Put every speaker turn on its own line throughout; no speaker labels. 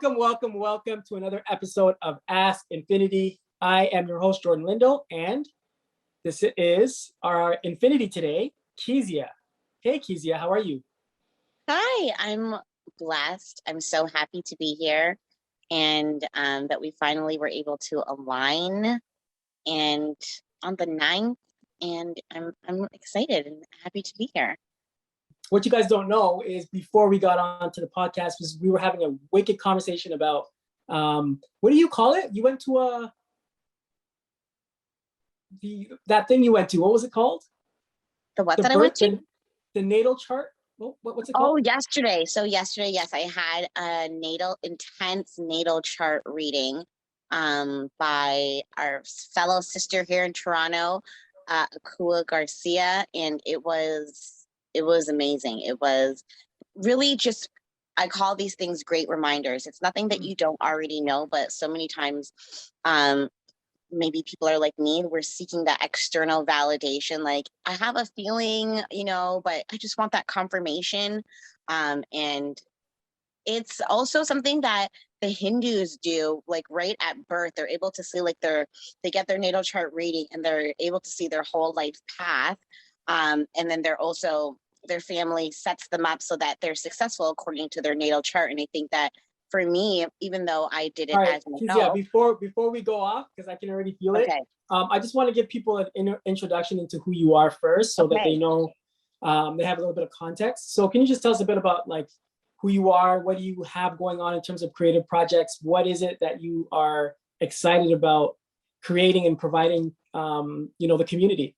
Welcome to another episode of Ask Infinity. I am your host, Jordan Lindo, and this is our Infinity today, Keysia. Hey, Keysia, how are you?
Hi, I'm blessed. I'm so happy to be here and that we finally were able to align and on the 9th, and I'm excited and happy to be here.
What you guys don't know is before we got on to the podcast, we were having a wicked conversation about what do you call it? You went to that thing you went to. What was it called?
The what that I went to?
The natal chart. What's it
Oh,
called?
yesterday. So yesterday, yes, I had a intense natal chart reading by our fellow sister here in Toronto, Akua Garcia, and it was amazing. It was really just, I call these things great reminders. It's nothing that you don't already know, but so many times maybe people are like me, we're seeking that external validation. Like, I have a feeling, but I just want that confirmation. And it's also something that the Hindus do, like right at birth. They're able to see like they get their natal chart reading and they're able to see their whole life path. And then their family sets them up so that they're successful according to their natal chart. And I think that for me, even though I did it as an adult.
Yeah, before we go off, because I can already feel it. I just want to give people an introduction into who you are first, so that they know, they have a little bit of context. So can you just tell us a bit about like who you are? What do you have going on in terms of creative projects? What is it that you are excited about creating and providing, the community?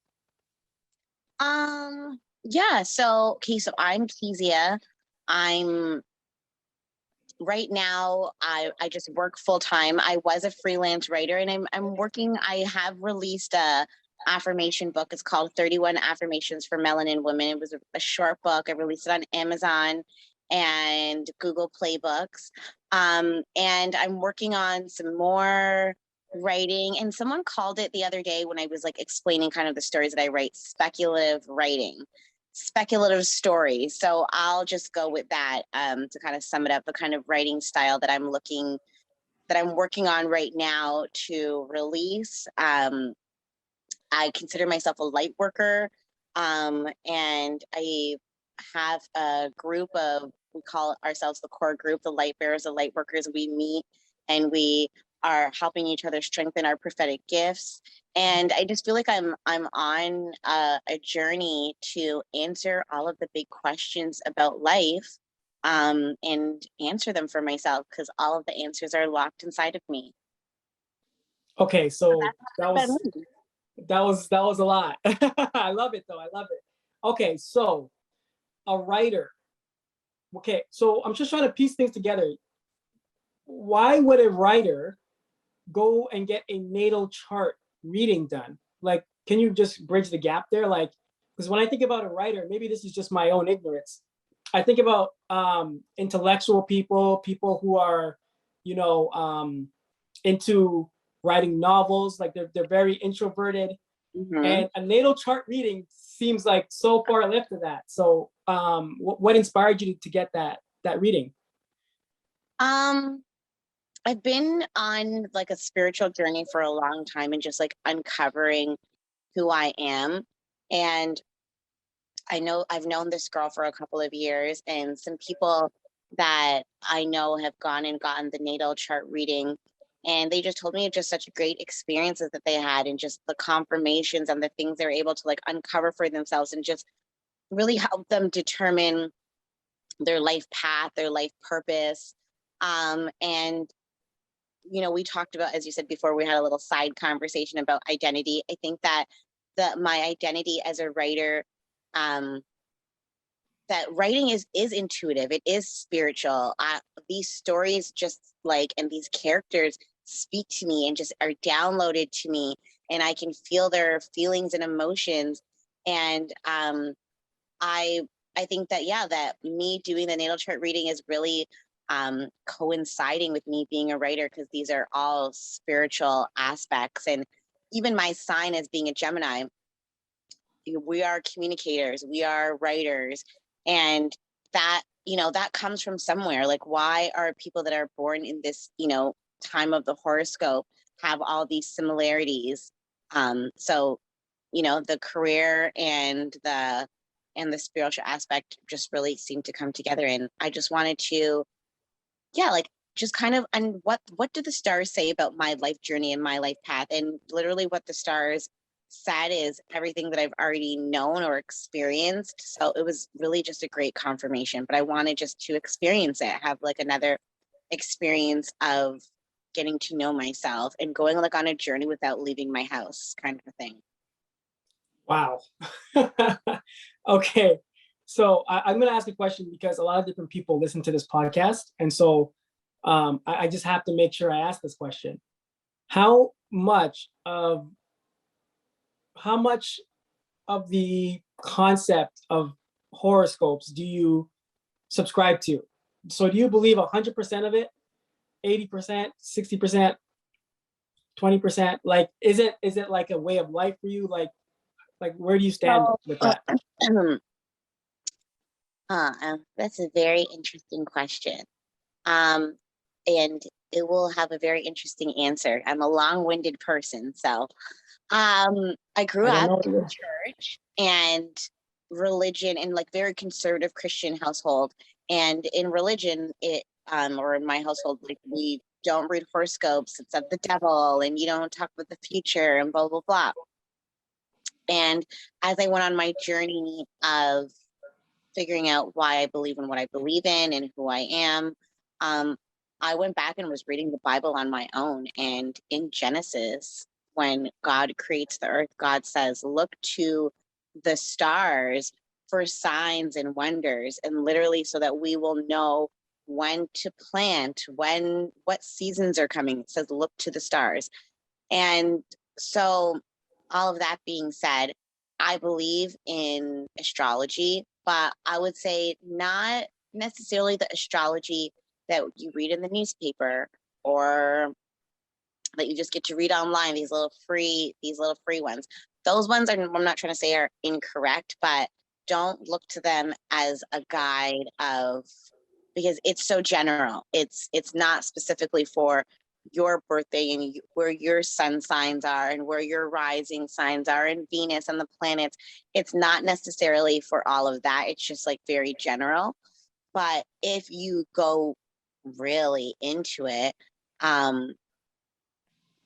Yeah. So I'm Keysia. I'm right now, I just work full time. I was a freelance writer, and I'm working. I have released a affirmation book. It's called 31 Affirmations for Melanin Women. It was a short book. I released it on Amazon and Google Play Books. And I'm working on some more writing. And someone called it the other day when I was like explaining kind of the stories that I write, speculative writing. Speculative stories. So I'll just go with that to kind of sum it up, the kind of writing style that I'm working on right now to release. I consider myself a light worker, and I have a group of, we call ourselves the core group, the light bearers, the light workers. We meet and we are helping each other strengthen our prophetic gifts. And I just feel like I'm on a journey to answer all of the big questions about life, and answer them for myself, because all of the answers are locked inside of me.
Okay, so that was a lot. I love it though. I love it. Okay, so a writer. Okay, so I'm just trying to piece things together. Why would a writer go and get a natal chart reading done? Like, can you just bridge the gap there? Like, because when I think about a writer, maybe this is just my own ignorance. I think about intellectual people who are, into writing novels. Like they're very introverted, and a natal chart reading seems like so far left of that. So, what inspired you to get that reading?
I've been on like a spiritual journey for a long time and just like uncovering who I am. And I know I've known this girl for a couple of years, and some people that I know have gone and gotten the natal chart reading. And they just told me just such great experiences that they had, and just the confirmations and the things they were able to like uncover for themselves, and just really help them determine their life path, their life purpose. And we talked about, as you said before, we had a little side conversation about identity. I think that my identity as a writer, that writing is intuitive. It is spiritual. These stories and these characters speak to me and just are downloaded to me, and I can feel their feelings and emotions. And I think that, that me doing the natal chart reading is really coinciding with me being a writer, because these are all spiritual aspects. And even my sign as being a Gemini, we are communicators, we are writers, and that that comes from somewhere. Like, why are people that are born in this, time of the horoscope have all these similarities? So, the career and the spiritual aspect just really seem to come together. And I just wanted to, yeah, like just kind of, and what do the stars say about my life journey and my life path? And literally what the stars said is everything that I've already known or experienced. So it was really just a great confirmation, but I wanted just to experience it, have like another experience of getting to know myself and going like on a journey without leaving my house, kind of a thing.
Wow. Okay. So I'm going to ask a question because a lot of different people listen to this podcast. And so I just have to make sure I ask this question. How much of how much of the concept of horoscopes do you subscribe to? So do you believe 100% of it, 80%, 60%, 20%? Like, is it like a way of life for you? Like where do you stand
So,
with that?
that's a very interesting question. Um, and it will have a very interesting answer. I'm a long-winded person, so I grew
I don't
up
know.
in church and religion in like very conservative Christian household. And in religion, or in my household, like we don't read horoscopes, it's of the devil, and you don't talk about the future and blah blah blah. And as I went on my journey of figuring out why I believe in what I believe in and who I am, um, I went back and was reading the Bible on my own. And in Genesis, when God creates the earth, God says, look to the stars for signs and wonders, and literally so that we will know when to plant, what seasons are coming. It says, look to the stars. And so, all of that being said, I believe in astrology, but I would say not necessarily the astrology that you read in the newspaper or that you just get to read online, these little free ones. Those ones I'm not trying to say are incorrect, but don't look to them as a guide of, because it's so general. It's not specifically for your birthday and where your sun signs are and where your rising signs are and Venus and the planets. It's not necessarily for all of that. It's just like very general. But if you go really into it, um,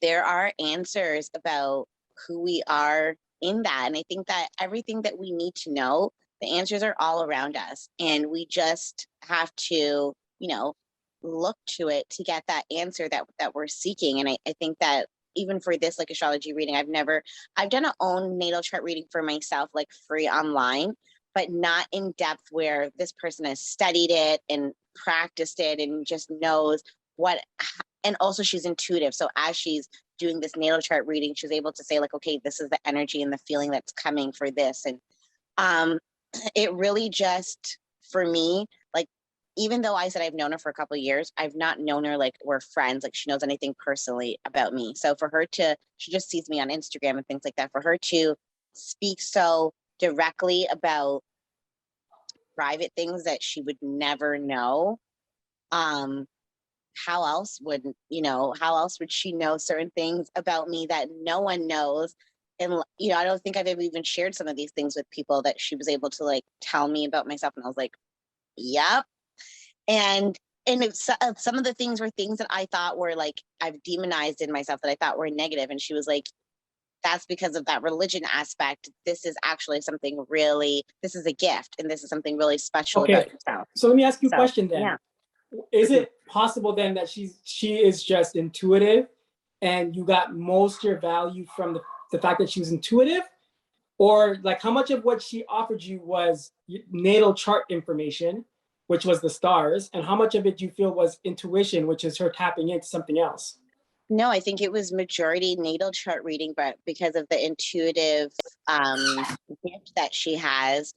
there are answers about who we are in that. And I think that everything that we need to know, the answers are all around us. And we just have to, look to it to get that answer that we're seeking. And I think that even for this like astrology reading, I've done a own natal chart reading for myself, like free online, but not in depth where this person has studied it and practiced it and just knows what. And also she's intuitive. So as she's doing this natal chart reading, she's able to say like, okay, this is the energy and the feeling that's coming for this. And um, it really just, for me, like, even though I said I've known her for a couple of years, I've not known her like we're friends, like she knows anything personally about me. So for her she just sees me on Instagram and things like that. For her to speak so directly about private things that she would never know, um, how else would she know certain things about me that no one knows? And I don't think I've ever even shared some of these things with people that she was able to like tell me about myself, and I was like, yep. And some of the things were things that I thought were like I've demonized in myself, that I thought were negative, and she was like, that's because of that religion aspect. This is actually something really, this is a gift, and this is something really special
Okay.
about yourself.
So let me ask you a
So
question then.
yeah.
Is it possible then that she is just intuitive and you got most of your value from the fact that she was intuitive? Or like how much of what she offered you was natal chart information, which was the stars, and how much of it you feel was intuition, which is her tapping into something else?
No, I think it was majority natal chart reading, but because of the intuitive gift that she has,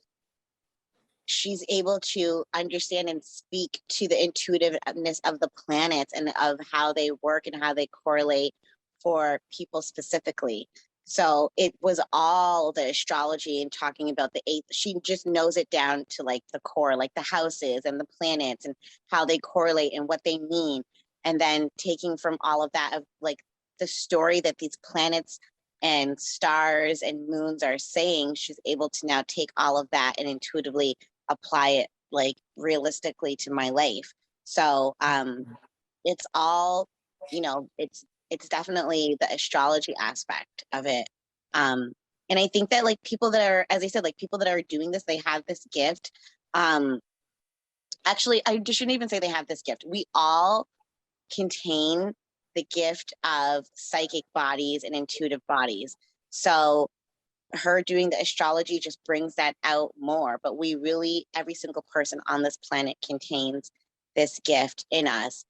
she's able to understand and speak to the intuitiveness of the planets and of how they work and how they correlate for people specifically. So it was all the astrology and talking about the eighth. She just knows it down to like the core, like the houses and the planets and how they correlate and what they mean. And then taking from all of that of like the story that these planets and stars and moons are saying, she's able to now take all of that and intuitively apply it like realistically to my life. So it's all, you know, it's definitely the astrology aspect of it. And I think that like people that are, as I said, like people that are doing this, they have this gift. Actually, I just shouldn't even say they have this gift. We all contain the gift of psychic bodies and intuitive bodies. So her doing the astrology just brings that out more. But we really, every single person on this planet contains this gift in us.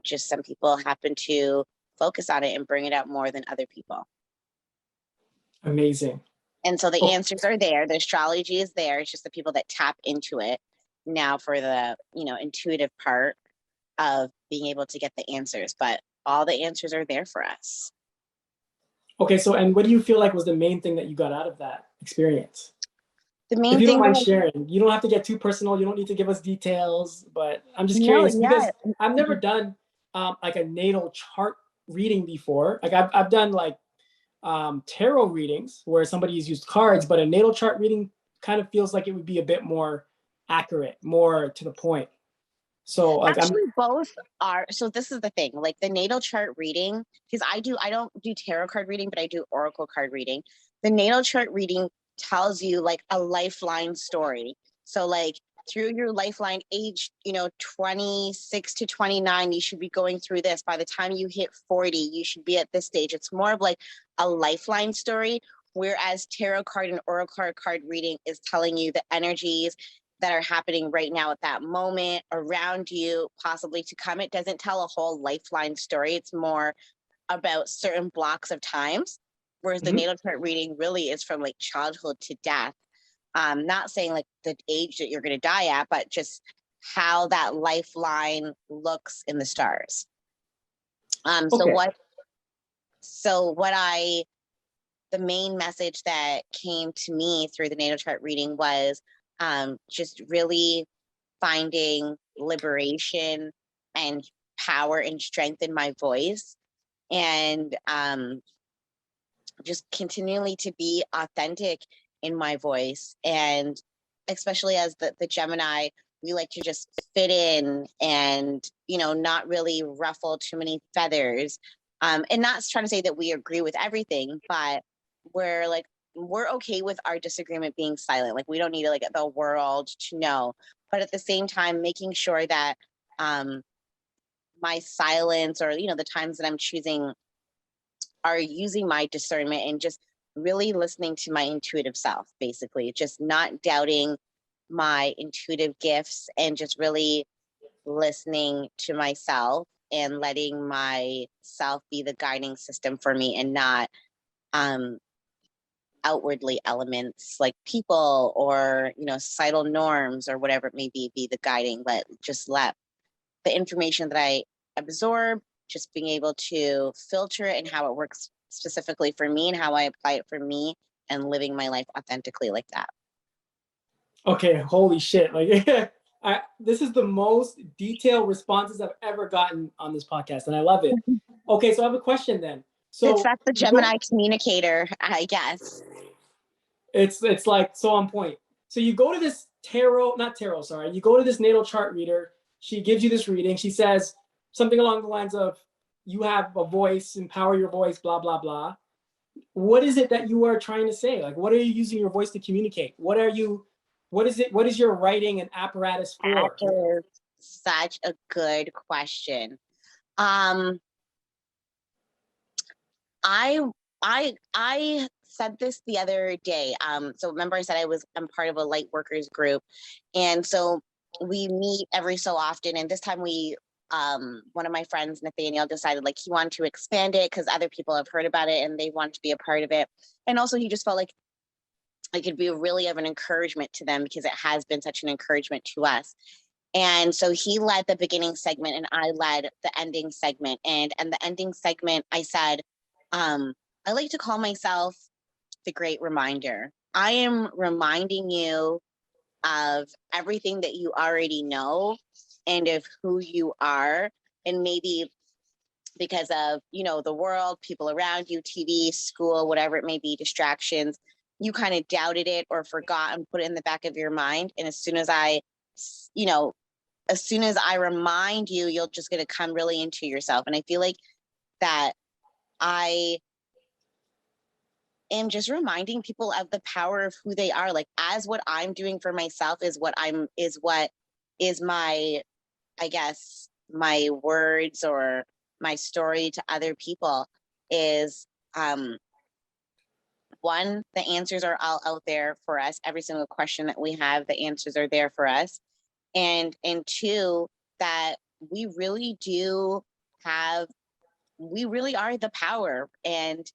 Just some people happen to focus on it and bring it out more than other people.
Amazing.
And so the answers are there. The astrology is there. It's just the people that tap into it now for the, you know, intuitive part of being able to get the answers. But all the answers are there for us.
Okay, so and what do you feel like was the main thing that you got out of that experience?
The main
If you
thing,
don't mind sharing, you don't have to get too personal. You don't need to give us details, but I'm just
no,
curious because
yeah.
I've never done like a natal chart reading before. Like I've done like tarot readings where somebody's used cards, but a natal chart reading kind of feels like it would be a bit more accurate, more to the point. So like
Actually, both are. So this is the thing, like the natal chart reading, because I don't do tarot card reading, but I do oracle card reading. The natal chart reading tells you like a lifeline story. So like through your lifeline age, you know, 26 to 29, you should be going through this. By the time you hit 40, you should be at this stage. It's more of like a lifeline story. Whereas tarot card and oracle card reading is telling you the energies that are happening right now at that moment around you, possibly to come. It doesn't tell a whole lifeline story. It's more about certain blocks of times, whereas the natal chart reading really is from like childhood to death. Not saying like the age that you're going to die at, but just how that lifeline looks in the stars.
okay.
The main message that came to me through the natal chart reading was just really finding liberation and power and strength in my voice, and just continually to be authentic in my voice. And especially as the Gemini, we like to just fit in and, you know, not really ruffle too many feathers. And not trying to say that we agree with everything, but we're okay with our disagreement being silent. Like we don't need like the world to know, but at the same time, making sure that my silence, or, you know, the times that I'm choosing, are using my discernment and just really listening to my intuitive self, basically, just not doubting my intuitive gifts and just really listening to myself and letting myself be the guiding system for me, and not outwardly elements like people or, you know, societal norms or whatever it may be the guiding. Let the information that I absorb, just being able to filter it and how it works specifically for me and how I apply it for me, and living my life authentically like that.
Okay, holy shit. Like this is the most detailed responses I've ever gotten on this podcast, and I love it. Okay, so I have a question then. So
That's the Gemini communicator, I guess.
it's like so on point. So you go to this not tarot, sorry. You go to this natal chart reader. She gives you this reading. She says something along the lines of, you have a voice, empower your voice, blah, blah, blah. What is it that you are trying to say? Like, what are you using your voice to communicate? What is your writing and apparatus for?
That is such a good question. I said this the other day. So remember I said I'm part of a light workers group. And so we meet every so often. And this time one of my friends, Nathaniel, decided like he wanted to expand it because other people have heard about it and they want to be a part of it. And also he just felt like it could be really of an encouragement to them, because it has been such an encouragement to us. And so he led the beginning segment and I led the ending segment. And the ending segment, I said, I like to call myself the great reminder. I am reminding you of everything that you already know and of who you are. And maybe because of, the world, people around you, TV, school, whatever it may be, distractions, you kind of doubted it or forgot and put it in the back of your mind. And as soon as I remind you, you're just going to come really into yourself. And I feel like that I am just reminding people of the power of who they are. Like, as what I'm doing for myself is what is my, I guess, my words or my story to other people is, one, the answers are all out there for us. Every single question that we have, the answers are there for us. And two, that we really are the power, and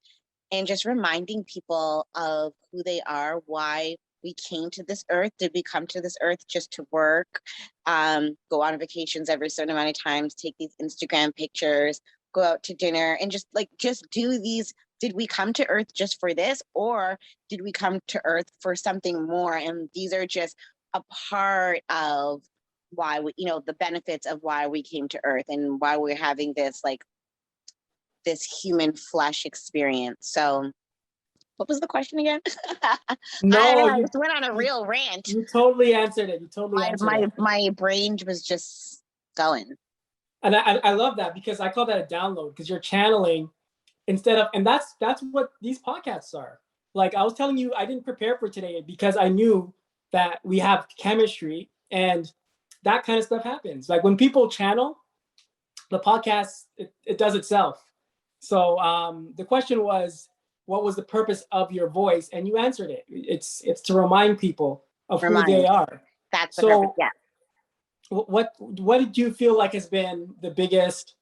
just reminding people of who they are, why we came to this earth. Did we come to this earth just to work, go on vacations every certain amount of times, take these Instagram pictures, go out to dinner, and just do these? Did we come to earth just for this, or did we come to earth for something more? And these are just a part of why the benefits of why we came to earth and why we're having this human flesh experience. So what was the question again? I
No,
just went on a real rant.
You totally answered it. You totally answered it.
My brain was just going.
And I love that, because I call that a download, because you're channeling instead of, and that's what these podcasts are. Like I was telling you, I didn't prepare for today because I knew that we have chemistry and that kind of stuff happens. Like when people channel, the podcast, it does itself. So the question was, what was the purpose of your voice? And you answered it. It's to remind people of who they are.
That's the
so
purpose, yeah.
What did you feel like has been the biggest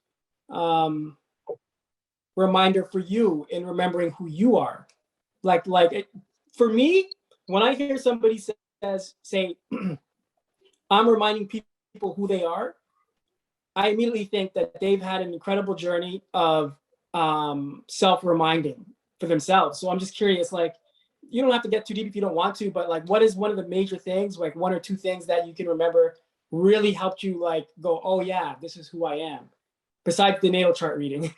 reminder for you in remembering who you are? For me, when I hear somebody say I'm reminding people who they are, I immediately think that they've had an incredible journey of self-reminding for themselves. So I'm just curious, like, you don't have to get too deep if you don't want to, but like, what is one of the major things, like one or two things that you can remember really helped you like go, oh yeah, this is who I am, besides the natal chart reading?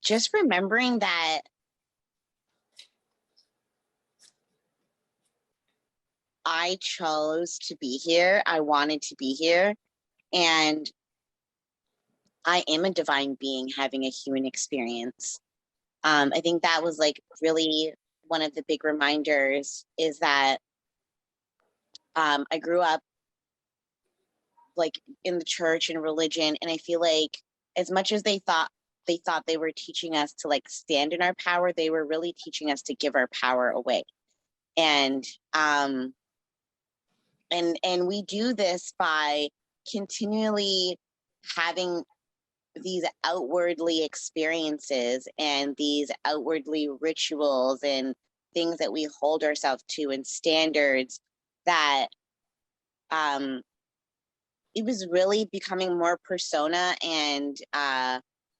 Just remembering that I chose to be here. I wanted to be here. And I am a divine being having a human experience. I think that was like really one of the big reminders, is that I grew up like in the church and religion. And I feel like as much as they thought they were teaching us to like stand in our power, they were really teaching us to give our power away. And we do this by continually having these outwardly experiences and these outwardly rituals and things that we hold ourselves to and standards that it was really becoming more persona and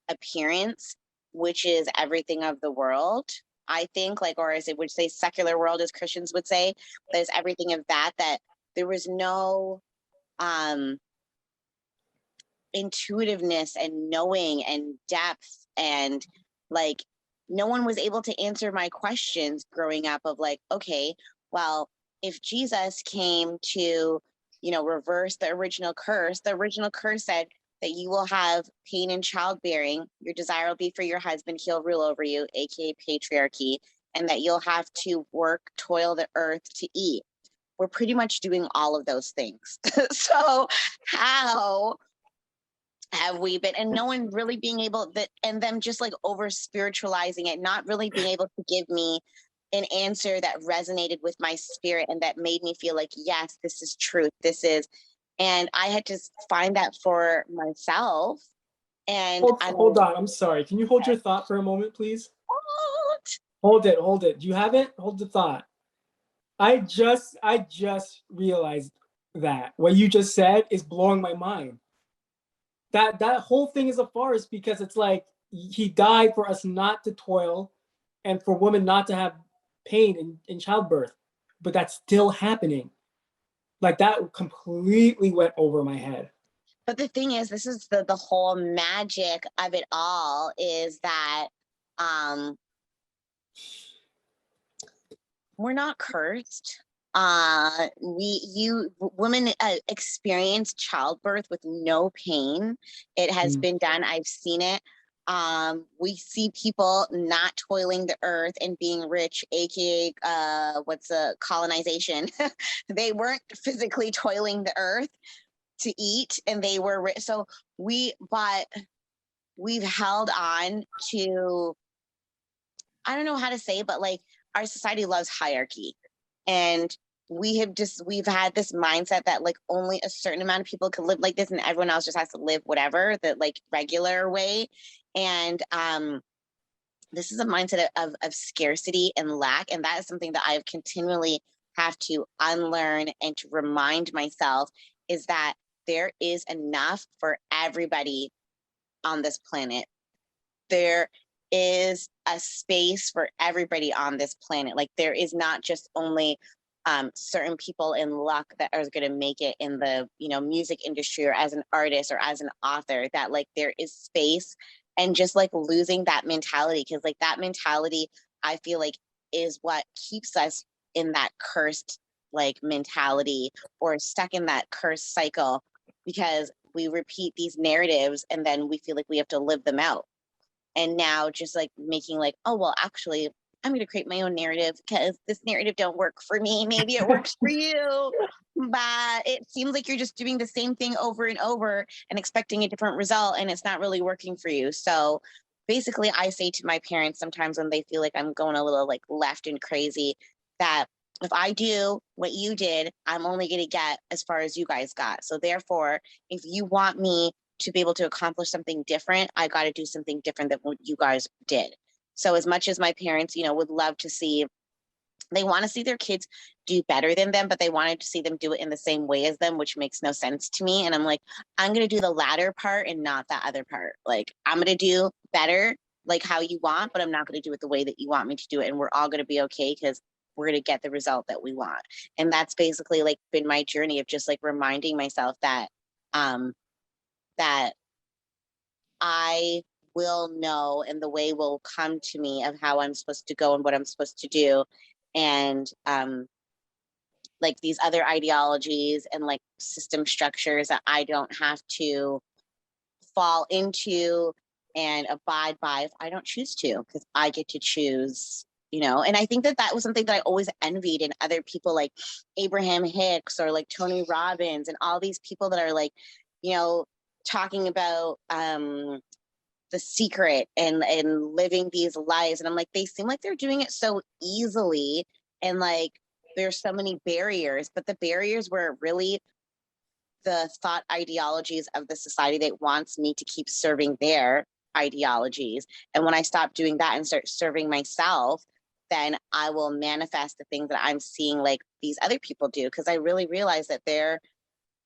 appearance, which is everything of the world, I think, like, or as it would say, secular world, as Christians would say, there's everything of that there was no intuitiveness and knowing and depth, and like no one was able to answer my questions growing up of like, okay, well, if Jesus came to reverse the original curse said that you will have pain in childbearing, your desire will be for your husband, he'll rule over you, aka patriarchy, and that you'll have to work, toil the earth to eat. We're pretty much doing all of those things. So how have we been, and no one really being able that, and them just like over spiritualizing it, not really being able to give me an answer that resonated with my spirit and that made me feel like, yes, this is truth. And I had to find that for myself. And
hold on, I'm sorry. Can you hold your thought for a moment, please? Hold it. Do you have it? Hold the thought. I just realized that what you just said is blowing my mind. That whole thing is a farce, because it's like he died for us not to toil and for women not to have pain in childbirth, but that's still happening. Like that completely went over my head.
But the thing is, this is the whole magic of it all, is that we're not cursed. Women experience childbirth with no pain. It has been done. I've seen it. We see people not toiling the earth and being rich, aka colonization. They weren't physically toiling the earth to eat, and they were rich. So we've held on to, I don't know how to say, but like our society loves hierarchy. And we've had this mindset that like only a certain amount of people can live like this and everyone else just has to live whatever the like regular way. And this is a mindset of scarcity and lack. And that is something that I've continually have to unlearn and to remind myself, is that there is enough for everybody on this planet. There is a space for everybody on this planet. Like there is not just only certain people in luck that are going to make it in the music industry or as an artist or as an author. That like there is space, and just like losing that mentality, because like that mentality I feel like is what keeps us in that cursed like mentality, or stuck in that cursed cycle, because we repeat these narratives and then we feel like we have to live them out. And now just like making like, oh, well, actually, I'm going to create my own narrative because this narrative don't work for me. Maybe it works for you, but it seems like you're just doing the same thing over and over and expecting a different result, and it's not really working for you. So basically, I say to my parents sometimes when they feel like I'm going a little like left and crazy, that if I do what you did, I'm only going to get as far as you guys got. So therefore, if you want me to be able to accomplish something different, I got to do something different than what you guys did. So as much as my parents, would love to see, they want to see their kids do better than them, but they wanted to see them do it in the same way as them, which makes no sense to me. And I'm like, I'm going to do the latter part and not the other part. Like, I'm going to do better, like how you want, but I'm not going to do it the way that you want me to do it. And we're all going to be okay, because we're going to get the result that we want. And that's basically like been my journey of just like reminding myself that, that I will know, and the way will come to me of how I'm supposed to go and what I'm supposed to do. And like these other ideologies and like system structures that I don't have to fall into and abide by if I don't choose to, because I get to choose. And I think that that was something that I always envied in other people like Abraham Hicks or like Tony Robbins and all these people that are like, talking about the secret and living these lives. And I'm like, they seem like they're doing it so easily. And like, there's so many barriers, but the barriers were really the thought ideologies of the society that wants me to keep serving their ideologies. And when I stop doing that and start serving myself, then I will manifest the things that I'm seeing like these other people do. Because I really realize that they're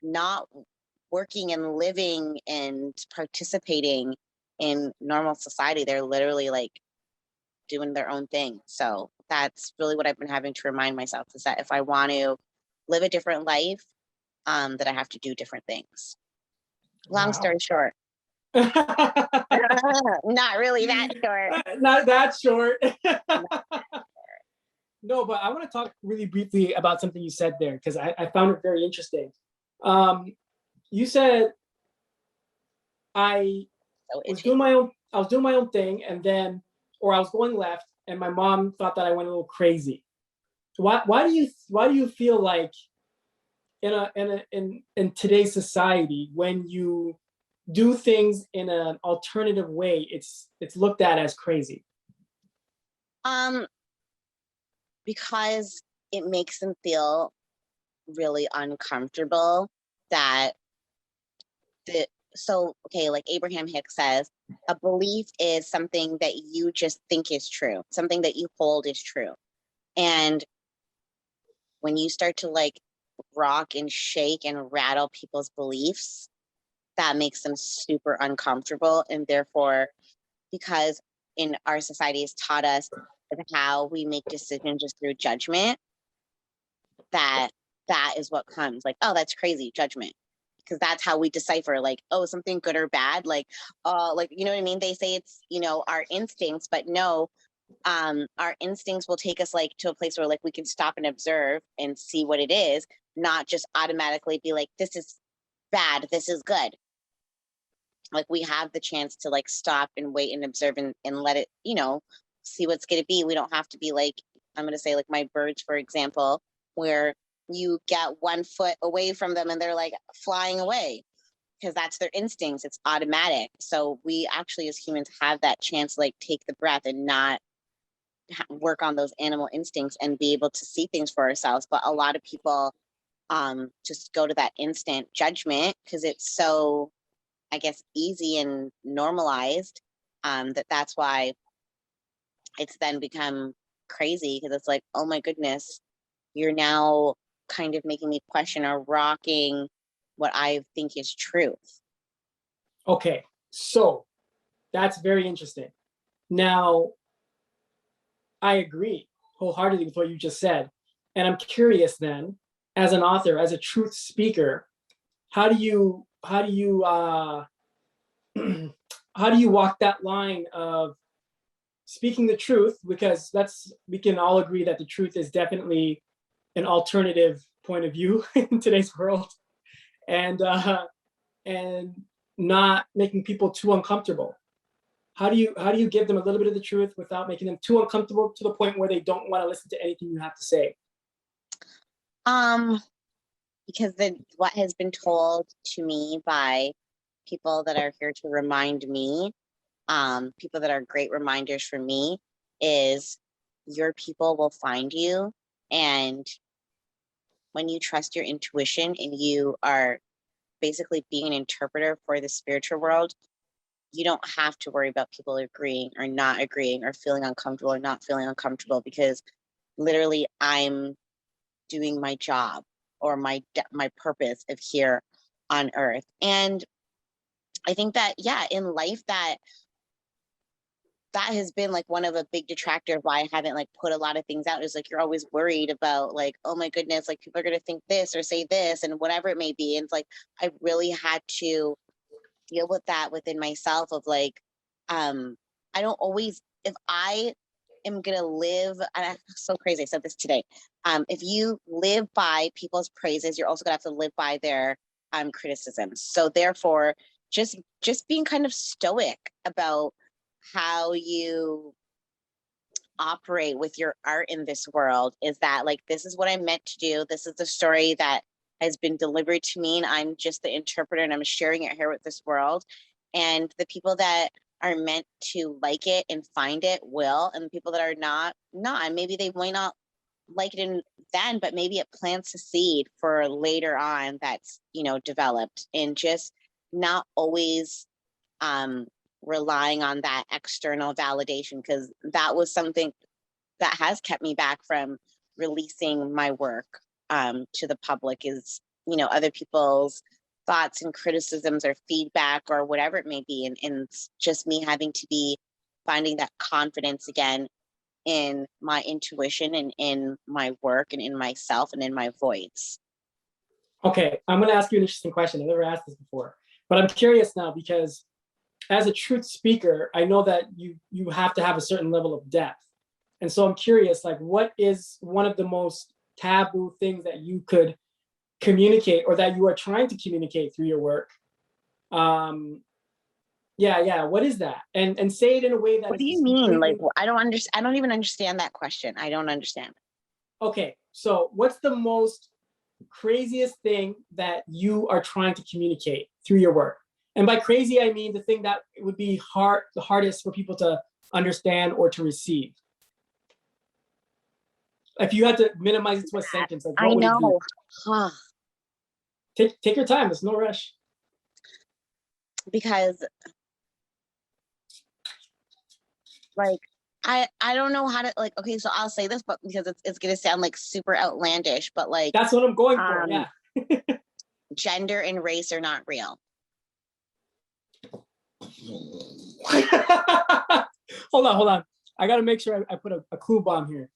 not working and living and participating in normal society. They're literally like doing their own thing. So that's really what I've been having to remind myself, is that if I want to live a different life, that I have to do different things. Long story short. Not really that short.
Not that short. No, but I want to talk really briefly about something you said there, because I found it very interesting. You said I was doing my own thing, and then, or I was going left, and my mom thought that I went a little crazy. Why do you feel like in today's society, when you do things in an alternative way, it's looked at as crazy?
Because it makes them feel really uncomfortable. That okay, like Abraham Hicks says, a belief is something that you just think is true, something that you hold is true. And when you start to like rock and shake and rattle people's beliefs, that makes them super uncomfortable. And therefore, because in our society has taught us how we make decisions just through judgment, that is what comes like, oh, that's crazy, judgment. Because that's how we decipher, like, oh, something good or bad, like, like, you know what I mean? They say it's, you know, our instincts, but no, our instincts will take us like to a place where like we can stop and observe and see what it is, not just automatically be like, this is bad, this is good. Like we have the chance to like stop and wait and observe and let it, you know, see what's going to be. We don't have to be like, I'm going to say like my birds, for example, where you get 1 foot away from them and they're like flying away because that's their instincts. It's automatic. So we actually as humans have that chance to like take the breath and not work on those animal instincts and be able to see things for ourselves. But a lot of people just go to that instant judgment because it's so, I guess, easy and normalized, that's why it's then become crazy, because it's like, oh my goodness, you're now kind of making me question or rocking what I think is truth.
Okay, so that's very interesting. Now, I agree wholeheartedly with what you just said. And I'm curious then, as an author, as a truth speaker, how do you how do you walk that line of speaking the truth, because we can all agree that the truth is definitely an alternative point of view in today's world, and not making people too uncomfortable. How do you give them a little bit of the truth without making them too uncomfortable to the point where they don't want to listen to anything you have to say?
Because what has been told to me by people that are here to remind me, people that are great reminders for me, is your people will find you. And when you trust your intuition and you are basically being an interpreter for the spiritual world, you don't have to worry about people agreeing or not agreeing or feeling uncomfortable or not feeling uncomfortable, because literally I'm doing my job or my purpose of here on earth. And I think that, yeah, in life that has been like one of a big detractor of why I haven't like put a lot of things out, is like, you're always worried about like, oh my goodness, like people are going to think this or say this and whatever it may be. And it's like, I really had to deal with that within myself of like, I don't always, if I am going to live, and I'm so crazy, I said this today, if you live by people's praises, you're also going to have to live by their criticisms. So therefore, just being kind of stoic about how you operate with your art in this world, is that like, this is what I'm meant to do. This is the story that has been delivered to me, and I'm just the interpreter, and I'm sharing it here with this world. And the people that are meant to like it and find it will, and the people that are not, and maybe they might not like it in then, but maybe it plants a seed for later on that's, you know, developed. And just not always relying on that external validation, because that was something that has kept me back from releasing my work to the public, is, you know, other people's thoughts and criticisms or feedback or whatever it may be. And just me having to be finding that confidence again in my intuition and in my work and in myself and in my voice.
Okay, I'm going to ask you an interesting question. I've never asked this before, but I'm curious now, because as a truth speaker, I know that you have to have a certain level of depth. And so I'm curious, like, what is one of the most taboo things that you could communicate, or that you are trying to communicate through your work? What is that? And say it in a way that,
what do you mean? Like, I don't even understand that question. I don't understand.
Okay, so what's the most craziest thing that you are trying to communicate through your work? And by crazy, I mean the thing that would be the hardest for people to understand or to receive. If you had to minimize it to a sentence, like, what would it be?
Huh.
Take your time. There's no rush.
Because, like, I don't know how to, like, okay, so I'll say this, but because it's gonna sound like super outlandish, but like,
that's what I'm going for. Yeah.
Gender and race are not real.
Hold on. I got to make sure I put a clue bomb here.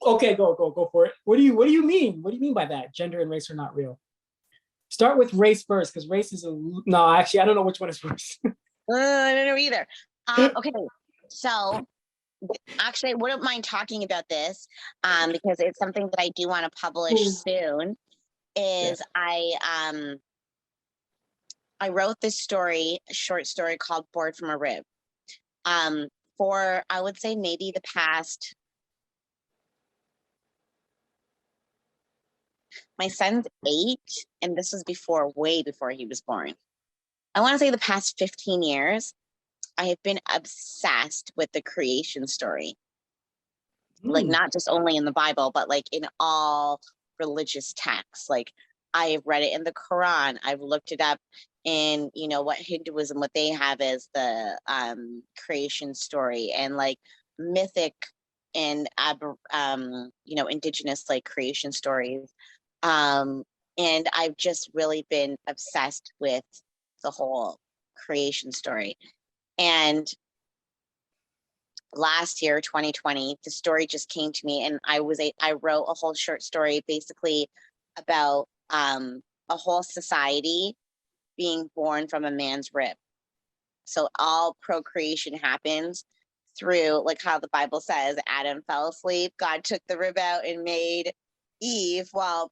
Okay, go for it. What do you mean? What do you mean by that? Gender and race are not real. Start with race first, because race is no. Actually, I don't know which one is worse.
I don't know either. Okay, so actually, I wouldn't mind talking about this because it's something that I do want to publish soon. Is I wrote this story, a short story called "Bored from a Rib." For I would say maybe the past. My son's 8, and this was way before he was born. I want to say the past 15 years, I have been obsessed with the creation story. Like not just only in the Bible, but like in all religious texts. Like I have read it in the Quran. I've looked it up in, what Hinduism, what they have as the creation story, and like mythic and indigenous like creation stories. And I've just really been obsessed with the whole creation story. And last year, 2020, the story just came to me, and I wrote a whole short story basically about a whole society being born from a man's rib. So all procreation happens through, like how the Bible says, Adam fell asleep, God took the rib out and made Eve. Well,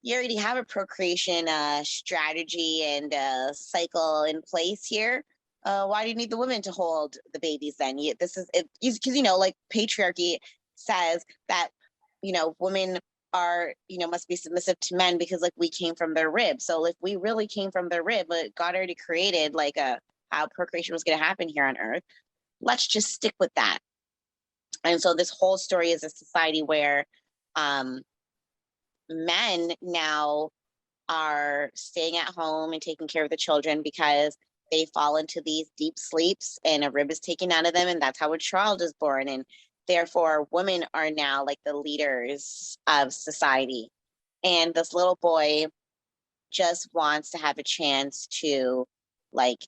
you already have a procreation strategy and cycle in place here. Why do you need the women to hold the babies then? This is because like patriarchy says that women are must be submissive to men because like we came from their rib. So if we really came from their rib, but God already created like how procreation was going to happen here on Earth, let's just stick with that. And so this whole story is a society where men now are staying at home and taking care of the children because they fall into these deep sleeps and a rib is taken out of them, and that's how a child is born. And therefore women are now like the leaders of society, and this little boy just wants to have a chance to like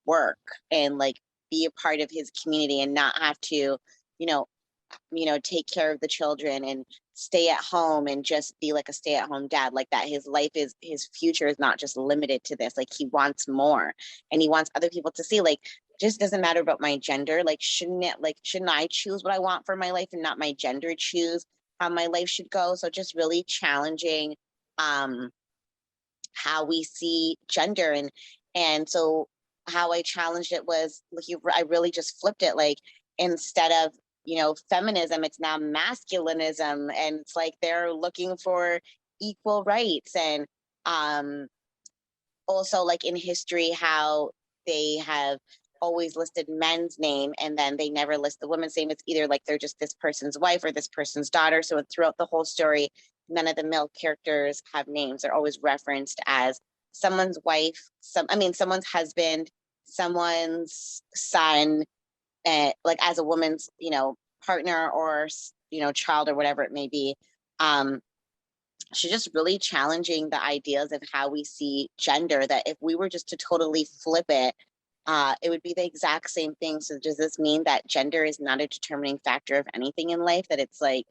work and like be a part of his community and not have to take care of the children and stay at home and just be like a stay-at-home dad, like that his future is not just limited to this. Like he wants more, and he wants other people to see like just doesn't matter about my gender. Like shouldn't I choose what I want for my life and not my gender choose how my life should go? So just really challenging how we see gender. And so how I challenged it was like I really just flipped it. Like instead of feminism, it's now masculinism, and it's like they're looking for equal rights. And also like in history how they have always listed men's name and then they never list the woman's name. It's either like they're just this person's wife or this person's daughter. So throughout the whole story, none of the male characters have names. They're always referenced as someone's wife, someone's husband, someone's son, like as a woman's partner or child or whatever it may be. She's just really challenging the ideas of how we see gender, that if we were just to totally flip it, it would be the exact same thing. So does this mean that gender is not a determining factor of anything in life, that it's like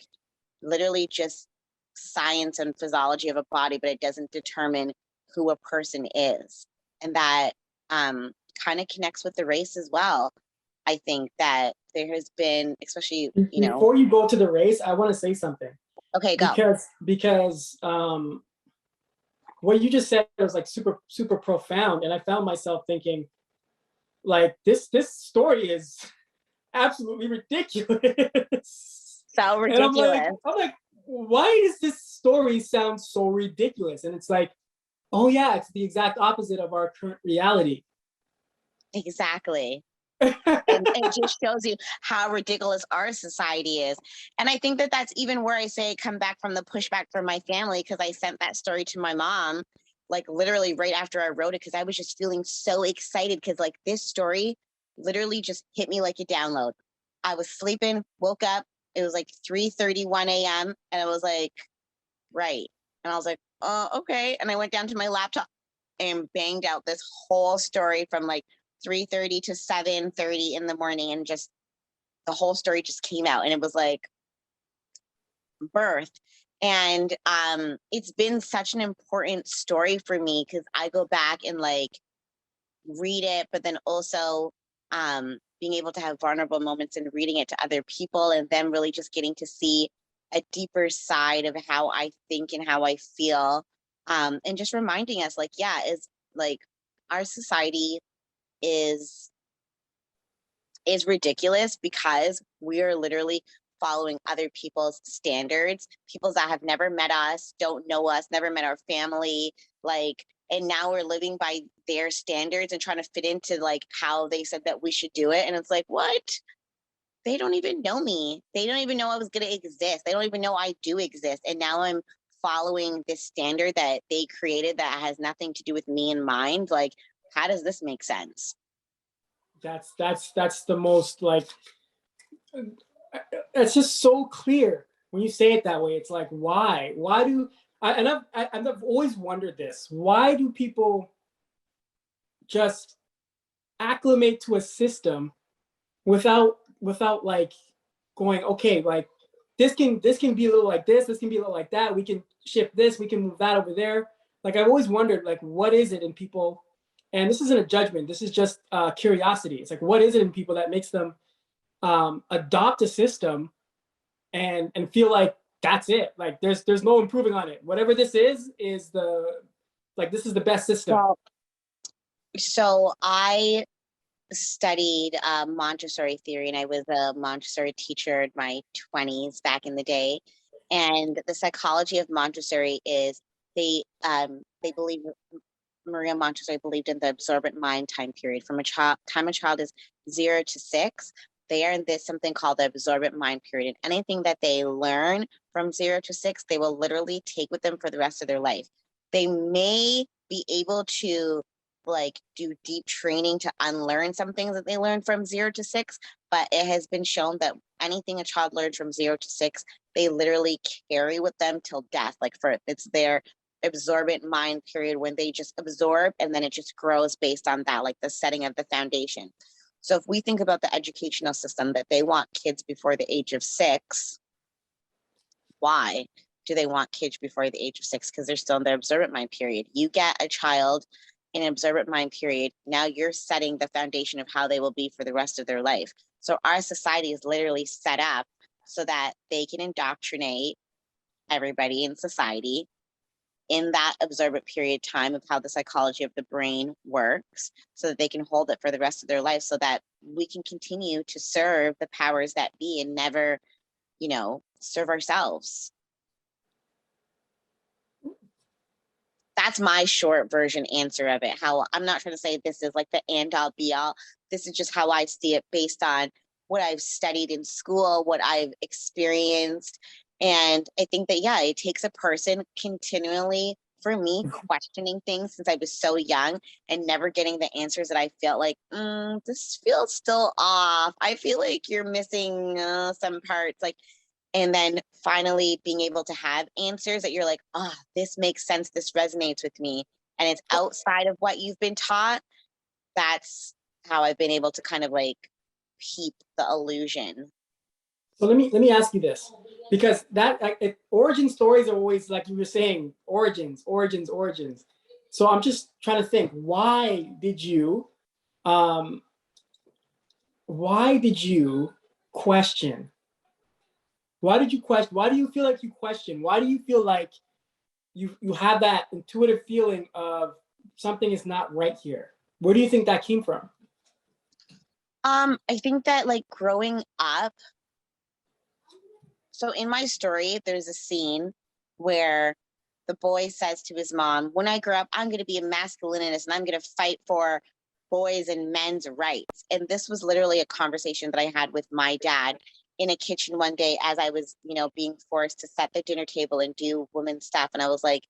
literally just science and physiology of a body, but it doesn't determine who a person is? And that kind of connects with the race as well. I think that there has been, especially,
Before you go to the race, I want to say something.
Okay, go.
Because what you just said was like super, super profound. And I found myself thinking, like, this story is absolutely ridiculous.
So ridiculous.
And I'm like, why does this story sound so ridiculous? And it's like, oh yeah, it's the exact opposite of our current reality.
Exactly. And it just shows you how ridiculous our society is. And I think that that's even where I say come back from the pushback from my family, because I sent that story to my mom like literally right after I wrote it, because I was just feeling so excited, because like this story literally just hit me like a download. I was sleeping, woke up, it was like 3:31 a.m. and I was like, right. And I was like, oh, okay. And I went down to my laptop and banged out this whole story from like 3:30 to 7:30 in the morning, and just the whole story just came out, and it was like birth. And it's been such an important story for me because I go back and like read it, but then also being able to have vulnerable moments and reading it to other people, and then really just getting to see a deeper side of how I think and how I feel, and just reminding us, like, yeah, is like our society is ridiculous because we are literally following other people's standards, people that have never met us, don't know us, never met our family, like, and now we're living by their standards and trying to fit into like how they said that we should do it. And it's like, what? They don't even know me. They don't even know I was going to exist. They don't even know I do exist. And now I'm following this standard that they created that has nothing to do with me in mind. Like, how does this make sense?
That's the most like, it's just so clear when you say it that way. It's like, why do I've always wondered this. Why do people just acclimate to a system without like going, okay, like this can be a little like this can be a little like that, we can shift this, we can move that over there. Like I've always wondered, like, what is it in people, and this isn't a judgment, this is just curiosity. It's like, what is it in people that makes them adopt a system and feel like that's it, like there's no improving on it, whatever this is the, like, this is the best system.
Well, so I studied Montessori theory, and I was a Montessori teacher in my 20s back in the day. And the psychology of Montessori is they believe, Maria Montessori believed in the absorbent mind time period. From a child is 0 to 6. They are in this something called the absorbent mind period. And anything that they learn from 0 to 6, they will literally take with them for the rest of their life. They may be able to like do deep training to unlearn some things that they learned from 0 to 6, but it has been shown that anything a child learns from 0 to 6, they literally carry with them till death. Like, for it's their absorbent mind period when they just absorb, and then it just grows based on that, like the setting of the foundation. So if we think about the educational system that they want kids before the age of 6, why do they want kids before the age of 6? Because they're still in their absorbent mind period. You get a child in an absorbent mind period, now you're setting the foundation of how they will be for the rest of their life. So our society is literally set up so that they can indoctrinate everybody in society in that absorbent period time of how the psychology of the brain works, so that they can hold it for the rest of their life, so that we can continue to serve the powers that be and never, serve ourselves. That's my short version answer of it. How I'm not trying to say this is like the end all be all. This is just how I see it based on what I've studied in school, what I've experienced. And I think that, yeah, it takes a person continually, for me, questioning things since I was so young and never getting the answers that I felt like, this feels still off. I feel like you're missing some parts. Like, and then finally being able to have answers that you're like, oh, this makes sense, this resonates with me, and it's outside of what you've been taught. That's how I've been able to kind of like peep the illusion.
So let me ask you this, because that origin stories are always, like you were saying, origins. So I'm just trying to think, why did you question? Why do you feel like you question? Why do you feel like you have that intuitive feeling of something is not right here? Where do you think that came from?
I think that, like, growing up, so in my story, there's a scene where the boy says to his mom, when I grow up, I'm going to be a masculinist and I'm going to fight for boys and men's rights. And this was literally a conversation that I had with my dad in a kitchen one day as I was, being forced to set the dinner table and do women's stuff. And I was like,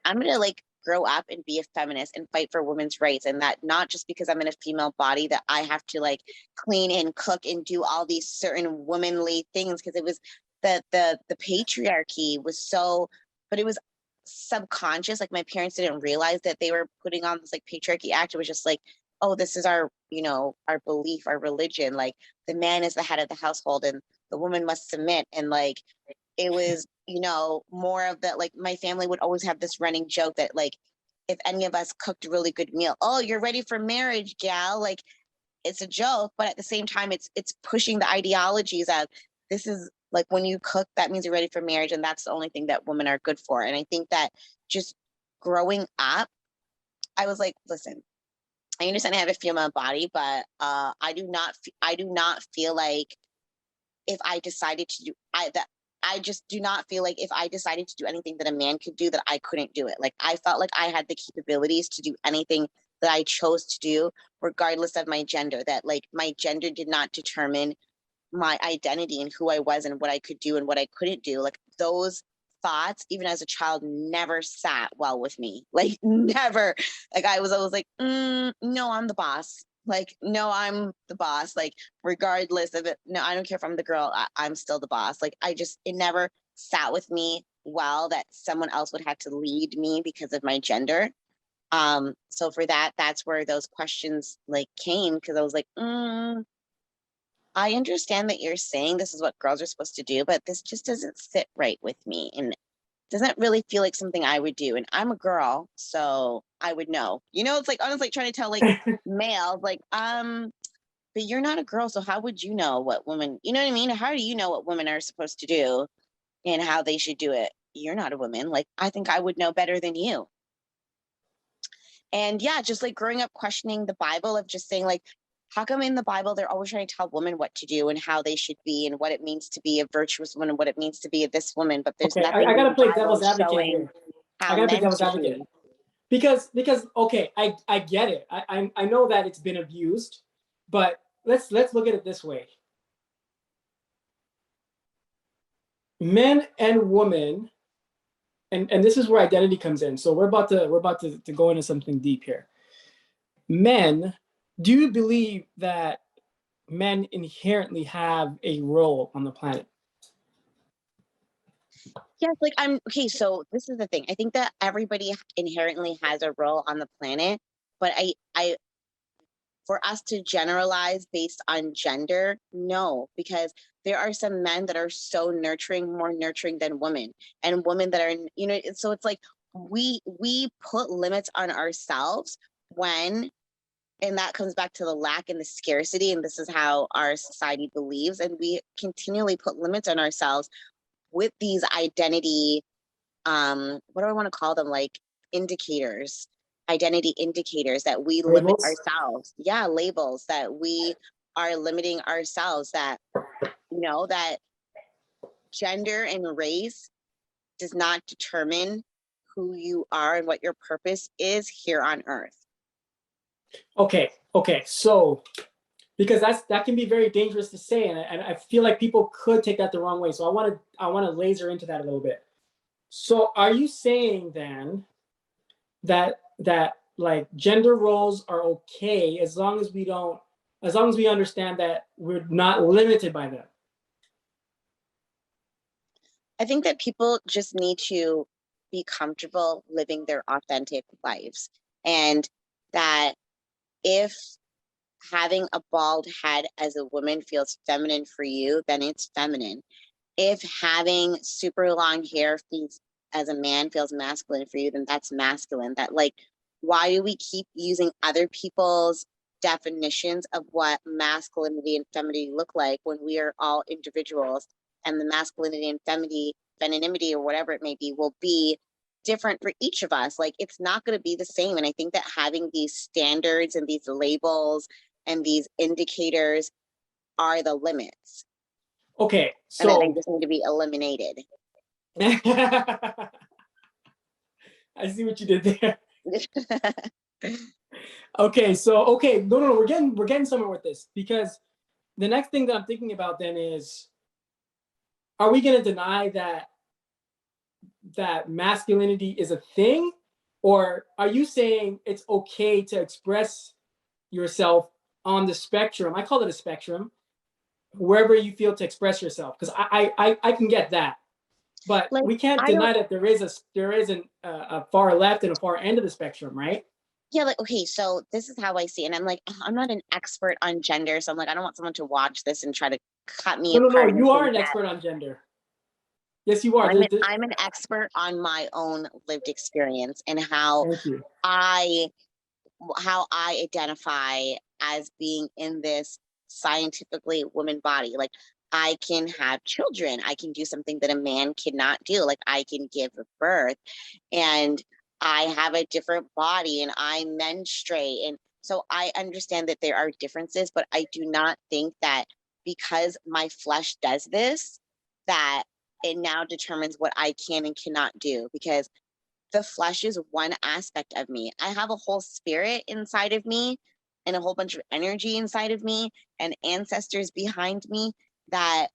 I'm going to like grow up and be a feminist and fight for women's rights. And that not just because I'm in a female body that I have to like clean and cook and do all these certain womanly things, because it was the patriarchy was so, but it was subconscious. Like my parents didn't realize that they were putting on this like patriarchy act. It was just like, oh, this is our, you know, our belief, our religion. Like the man is the head of the household and the woman must submit. And like, it was, you know, more of that. Like my family would always have this running joke that like, if any of us cooked a really good meal, oh, you're ready for marriage, gal. Like it's a joke, but at the same time, it's pushing the ideologies of this is like when you cook, that means you're ready for marriage, and that's the only thing that women are good for. And I think that just growing up, I was like, listen, I understand I have a female body, but I do not feel like if I decided to do I just do not feel like if I decided to do anything that a man could do that I couldn't do it. Like I felt like I had the capabilities to do anything that I chose to do, regardless of my gender. That like my gender did not determine my identity and who I was and what I could do and what I couldn't do. Like those thoughts, even as a child, never sat well with me. Like never. Like I was always like, no, I'm the boss. Like, no, I'm the boss. Like, regardless of it, no, I don't care if I'm the girl, I'm still the boss. Like, it never sat with me well that someone else would have to lead me because of my gender. So for that, that's where those questions like came, because I was like, I understand that you're saying this is what girls are supposed to do, but this just doesn't sit right with me. And doesn't really feel like something I would do. And I'm a girl, so I would know. You know, it's like honestly trying to tell like males, like, but you're not a girl, so how would you know what women, you know what I mean? How do you know what women are supposed to do and how they should do it? You're not a woman. Like, I think I would know better than you. And yeah, just like growing up questioning the Bible of just saying like, how come in the Bible they're always trying to tell women what to do and how they should be and what it means to be a virtuous woman and what it means to be this woman, but there's
Okay,
nothing
I
in
gotta
the
play
Bible
devil's advocate
showing
here. I
how
gotta play
men
devil's
should
advocate
be.
because okay, I get it. I know that it's been abused, but let's look at it this way. Men and women, and this is where identity comes in. So we're about to go into something deep here. Men, do you believe that men inherently have a role on the planet?
Yes, like I'm okay. So this is the thing. I think that everybody inherently has a role on the planet, but for us to generalize based on gender, no, because there are some men that are so nurturing, more nurturing than women, and women that are, you know, so it's like we put limits on ourselves when, and that comes back to the lack and the scarcity, and this is how our society believes, and we continually put limits on ourselves with these identity, what do I want to call them, like indicators, identity indicators that we limit
Labels?
ourselves. Yeah, labels that we are limiting ourselves, that you know that gender and race does not determine who you are and what your purpose is here on earth.
Okay, so because that can be very dangerous to say, and I feel like people could take that the wrong way. So I want to laser into that a little bit. So are you saying then that like gender roles are okay as long as we understand that we're not limited by them?
I think that people just need to be comfortable living their authentic lives, and that if having a bald head as a woman feels feminine for you, then it's feminine. If having super long hair feels as a man feels masculine for you, then that's masculine. That like, why do we keep using other people's definitions of what masculinity and femininity look like when we are all individuals, and the masculinity and femininity or whatever it may be will be different for each of us. Like it's not going to be the same. And I think that having these standards and these labels and these indicators are the limits.
Okay,
And that they
so
just need to be eliminated.
I see what you did there. Okay, so no, we're getting somewhere with this, because the next thing that I'm thinking about then is, are we going to deny that masculinity is a thing, or are you saying it's okay to express yourself on the spectrum? I call it a spectrum, wherever you feel to express yourself, because I can get that. But
Like,
we can't
I don't,
deny that there is a far left and a far end of the spectrum, right?
yeah, like, okay, so this is how I see it. And I'm like, I'm not an expert on gender. So I'm like, I don't want someone to watch this and try to cut me
No, no, no.
apart and
You are
think
an
that
expert on gender. Yes, you are.
I'm an expert on my own lived experience and how
Thank you.
I identify as being in this scientifically woman body. Like, I can have children. I can do something that a man cannot do. Like, I can give birth, and I have a different body, and I menstruate. And so I understand that there are differences, but I do not think that because my flesh does this, that it now determines what I can and cannot do, because the flesh is one aspect of me. I have a whole spirit inside of me and a whole bunch of energy inside of me and ancestors behind me that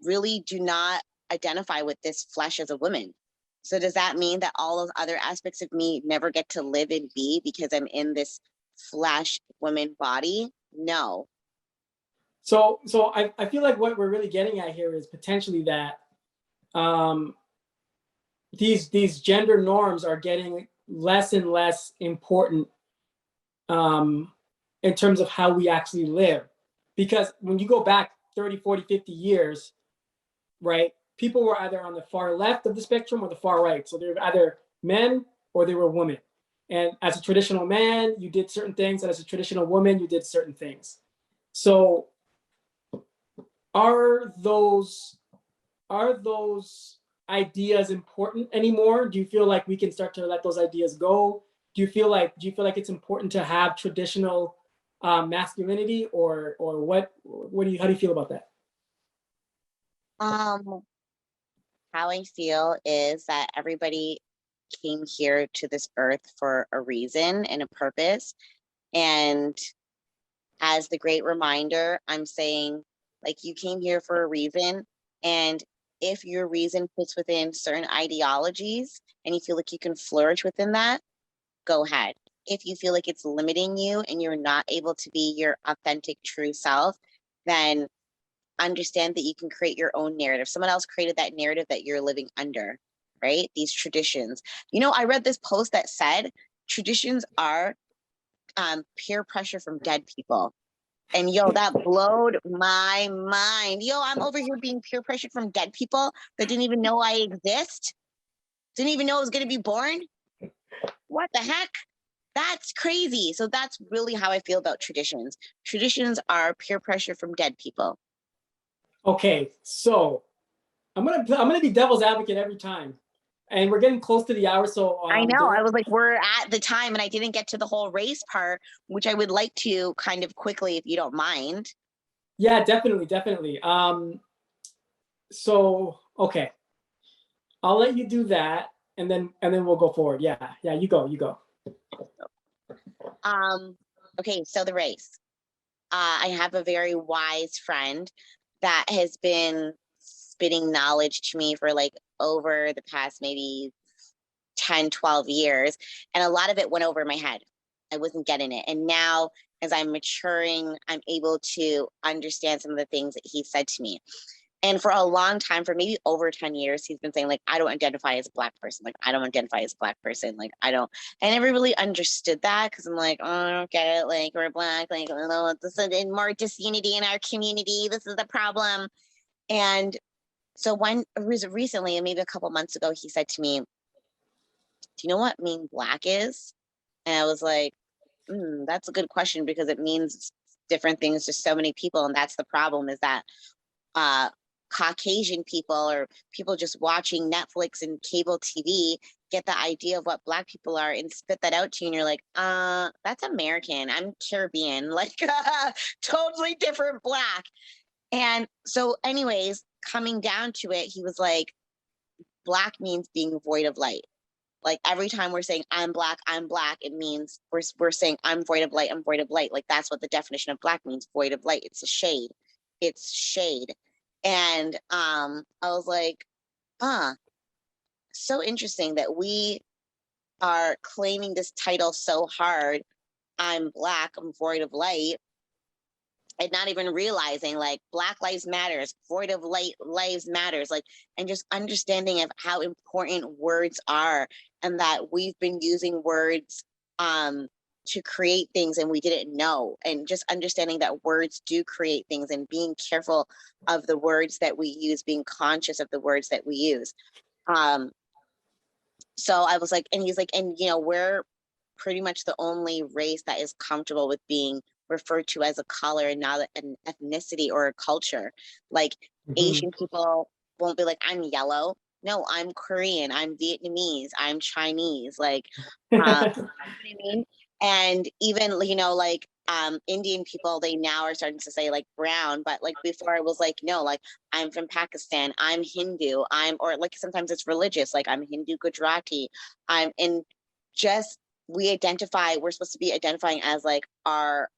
really do not identify with this flesh as a woman. So does that mean that all those other aspects of me never get to live and be because I'm in this flesh woman body? No.
So I feel like what we're really getting at here is potentially that um, these gender norms are getting less and less important um, in terms of how we actually live. Because when you go back 30, 40, 50 years, right, people were either on the far left of the spectrum or the far right. So they were either men or they were women. And as a traditional man, you did certain things, and as a traditional woman, you did certain things. So are those ideas important anymore? Do you feel like we can start to let those ideas go? Do you feel like it's important to have traditional masculinity, or what do you how do you feel about that?
Um, how I feel is that everybody came here to this earth for a reason and a purpose. And as the great reminder, I'm saying, like, you came here for a reason. And if your reason fits within certain ideologies and you feel like you can flourish within that, go ahead. If you feel like it's limiting you and you're not able to be your authentic, true self, then understand that you can create your own narrative. Someone else created that narrative that you're living under, right? These traditions. You know, I read this post that said traditions are peer pressure from dead people. And yo, that blowed my mind. Yo, I'm over here being peer pressured from dead people that didn't even know I exist, didn't even know I was going to be born. What the heck? That's crazy. So that's really how I feel about traditions. Traditions are peer pressure from dead people.
Okay, so I'm gonna be devil's advocate every time, and we're getting close to the hour. So
I know. I was like, we're at the time, and I didn't get to the whole race part, which I would like to kind of quickly, if you don't mind.
yeah, definitely, definitely. So okay, I'll let you do that, and then we'll go forward. Yeah, yeah, you go.
Okay, so the race. I have a very wise friend that has been spitting knowledge to me for like over the past maybe 10, 12 years. And a lot of it went over my head. I wasn't getting it. And now, as I'm maturing, I'm able to understand some of the things that he said to me. And for a long time, for maybe over 10 years, he's been saying, like, I don't identify as a Black person. Like, I don't identify as a Black person. Like, I don't. I never really understood that because I'm like, oh, I don't get it. Like, we're Black. Like, oh, this is more disunity in our community. This is the problem. And so when recently, and maybe a couple months ago, he said to me, do you know what being Black is? And I was like, that's a good question because it means different things to so many people. And that's the problem, is that uh, Caucasian people or people just watching Netflix and cable TV get the idea of what Black people are and spit that out to you. And you're like, that's American. I'm Caribbean, like totally different Black. And so, anyways, coming down to it, he was like, Black means being void of light. Like every time we're saying I'm Black, it means we're saying I'm void of light, I'm void of light. Like that's what the definition of Black means, void of light. It's a shade. It's shade. And I was like, so interesting that we are claiming this title so hard. I'm Black, I'm void of light. and not even realizing like Black Lives Matters, void of light lives matters, like, and just understanding of how important words are, and that we've been using words to create things and we didn't know, and just understanding that words do create things, and being careful of the words that we use, being conscious of the words that we use. Um, so I was like, and he's like, and we're pretty much the only race that is comfortable with being referred to as a color and not an ethnicity or a culture. Like
Mhm.
Asian people won't be like, I'm yellow. No, I'm Korean, I'm Vietnamese, I'm Chinese. Like, you know what I mean? And even, like Indian people, they now are starting to say like brown, but like before it was like, no, like I'm from Pakistan, I'm Hindu, or like sometimes it's religious, like I'm Hindu Gujarati. I'm in just we're supposed to be identifying as like our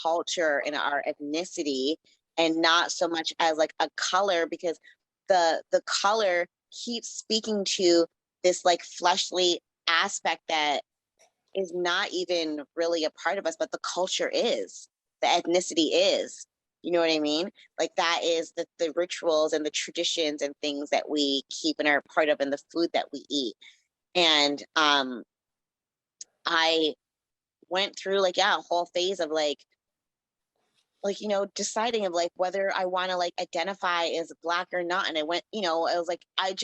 culture and our ethnicity, and not so much as like a color, because the color keeps speaking to this like fleshly aspect that is not even really a part of us, but the culture is, the ethnicity is. You know what I mean? Like that is the rituals and the traditions and things that we keep and are part of, and the food that we eat. And I went through like, yeah, a whole phase of like deciding of like whether I want to like identify as Black or not. And I went, I was like, I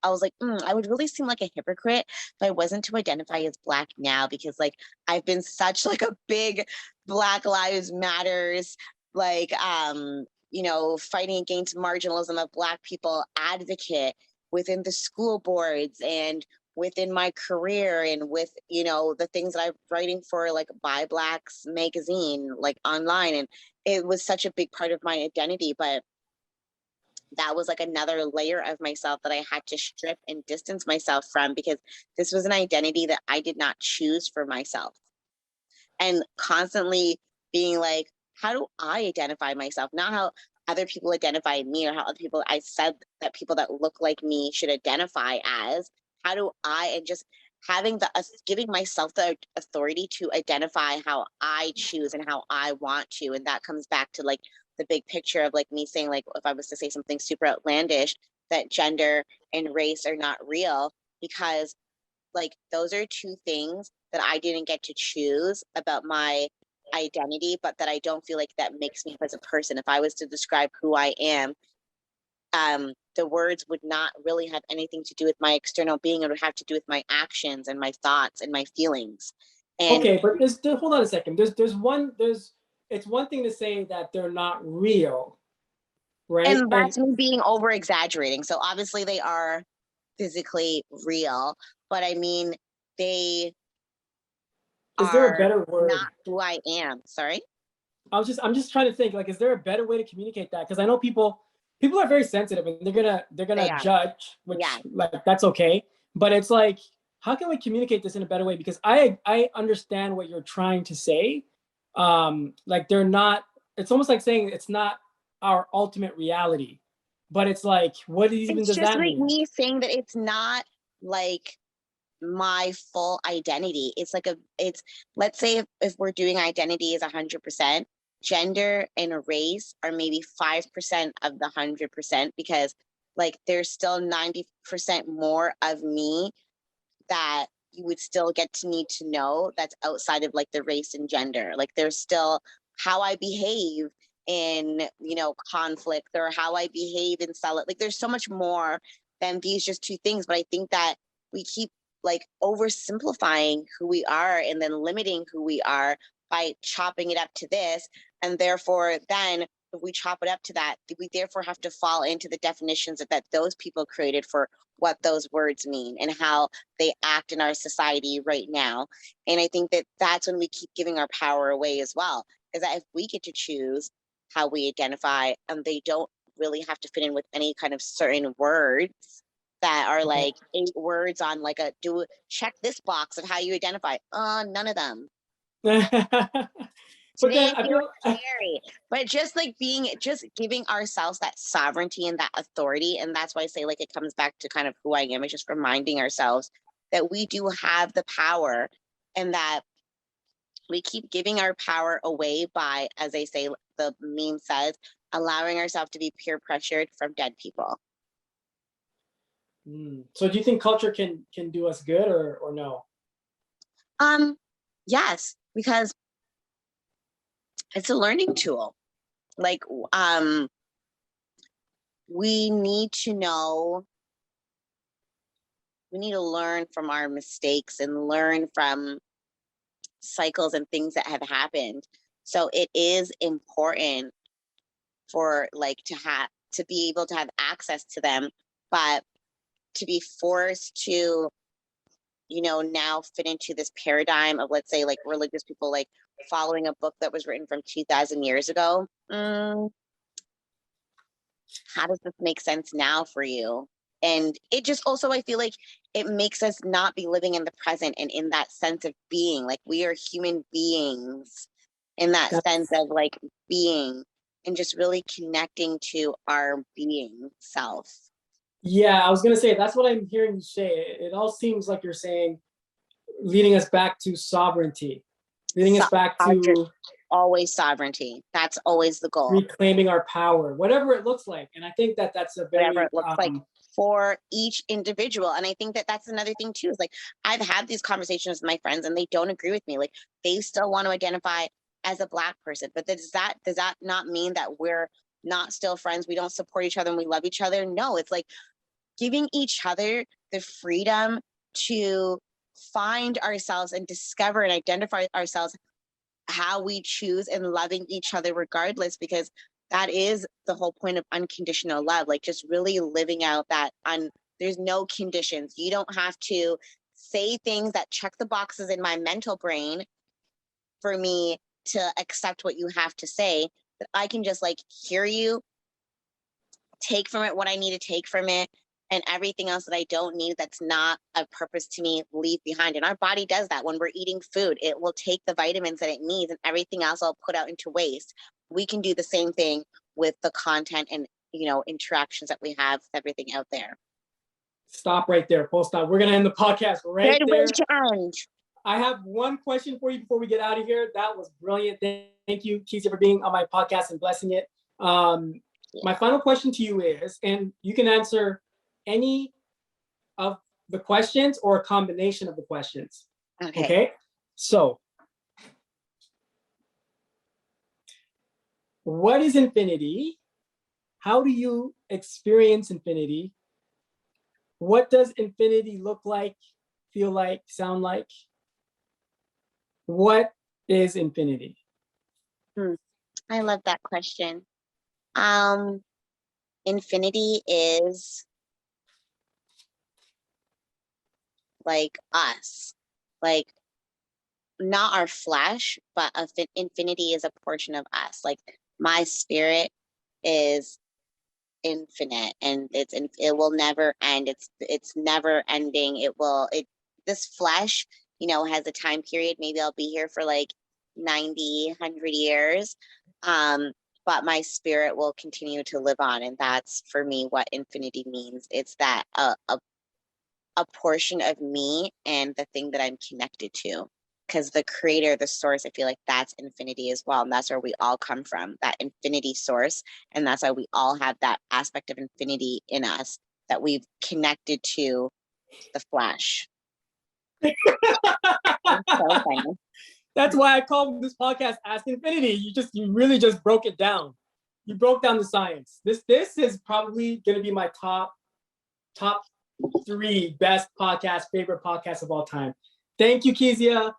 was like, I would really seem like a hypocrite if I wasn't to identify as Black now, because like I've been such like a big Black Lives Matters, like fighting against marginalism of Black people advocate within the school boards and within my career, and with the things that I'm writing for, like Buy Blacks magazine, like online. And it was such a big part of my identity, but that was like another layer of myself that I had to strip and distance myself from, because this was an identity that I did not choose for myself. And constantly being like, how do I identify myself? Not how other people identify me, or how other people, I said that people that look like me should identify as. How do I, and just having giving myself the authority to identify how I choose and how I want to. And that comes back to like the big picture of like me saying, like, if I was to say something super outlandish, that gender and race are not real, because like those are two things that I didn't get to choose about my identity, but that I don't feel like that makes me as a person. If I was to describe who I am, the words would not really have anything to do with my external being. It would have to do with my actions and my thoughts and my feelings. And
Okay, but hold on a second. It's one thing to say that they're not real, right? And
that's me being over exaggerating. So obviously they are physically real, but I mean, they
is there a
are
better word?
not who I am. Sorry.
I'm just trying to think, like, is there a better way to communicate that? Because I know people are very sensitive and they're
They
gonna
are.
judge,
Yeah.
which like that's okay. But it's like, how can we communicate this in a better way? Because I understand what you're trying to say. Like they're not, it's almost like saying it's not our ultimate reality. But it's like, what even
It's
does
just
that
like
mean?
me saying that it's not like my full identity. It's like it's, let's say if we're doing identity as 100%, gender and race are maybe 5% of the 100%, because like there's still 90% more of me that you would still get to need to know, that's outside of like the race and gender. Like there's still how I behave in conflict, or how I behave in solid, like there's so much more than these just two things. But I think that we keep like oversimplifying who we are, and then limiting who we are by chopping it up to this. And therefore then if we chop it up to that, we therefore have to fall into the definitions that those people created for what those words mean and how they act in our society right now. And I think that that's when we keep giving our power away as well, is that if we get to choose how we identify, and they don't really have to fit in with any kind of certain words that are like 8 words on like a do check this box of how you identify. None of them.
But
Today
then
I
I
feel
feel
scary, but just like just giving ourselves that sovereignty and that authority. And that's why I say like it comes back to kind of who I am. It's just reminding ourselves that we do have the power, and that we keep giving our power away by, as they say, the meme says, allowing ourselves to be peer pressured from dead people.
So do you think culture can do us good or no?
Yes, because it's a learning tool. Like, we need to know, we need to learn from our mistakes and learn from cycles and things that have happened. So it is important for like to be able to have access to them, but to be forced to, you know, now fit into this paradigm of, let's say, like religious people, like following a book that was written from 2000 years ago. How does this make sense now for you? And it just also, I feel like it makes us not be living in the present and in that sense of being. Like, we are human beings in that sense of like being and just really connecting to our being self.
Yeah, I was gonna say that's what I'm hearing you say. It all seems like you're saying leading us back to sovereignty, leading us back to
always sovereignty. That's always the goal.
Reclaiming our power, whatever it looks like. And I think that that's a very
whatever it looks like for each individual. And I think that that's another thing too, is like, I've had these conversations with my friends and they don't agree with me. Like, they still want to identify as a Black person, but does that not mean that we're not still friends? We don't support each other and we love each other? No, it's like giving each other the freedom to find ourselves and discover and identify ourselves how we choose, and loving each other regardless, because that is the whole point of unconditional love. Like, just really living out that there's no conditions. You don't have to say things that check the boxes in my mental brain for me to accept what you have to say. But I can just like hear you, take from it what I need to take from it, and everything else that I don't need, that's not of purpose to me, leave behind. And our body does that when we're eating food. It will take the vitamins that it needs and everything else I'll put out into waste. We can do the same thing with the content and, you know, interactions that we have with everything out there.
Stop right there. Full stop. We're going to end the podcast right
Good
there.
way to end.
I have one question for you before we get out of here. That was brilliant. Thank you, Keysia, for being on my podcast and blessing it. My final question to you is, and you can answer any of the questions or a combination of the questions. Okay? So, what is infinity? How do you experience infinity? What does infinity look like, feel like, sound like? What is infinity?
I love that question. Infinity is like us, like not our flesh, but infinity is a portion of us. Like, my spirit is infinite, and it will never end. It's never ending. This flesh, you know, has a time period. Maybe I'll be here for like 90, 100 years. But my spirit will continue to live on. And that's, for me, what infinity means. It's that a portion of me and the thing that I'm connected to. Because the creator, the source, I feel like that's infinity as well. And that's where we all come from, that infinity source. And that's why we all have that aspect of infinity in us, that we've connected to the flesh.
So that's why I called this podcast Ask Infinity. You really just broke it down. You broke down the science. This is probably going to be my top 3 best podcast, favorite podcasts of all time. Thank you, Keysia.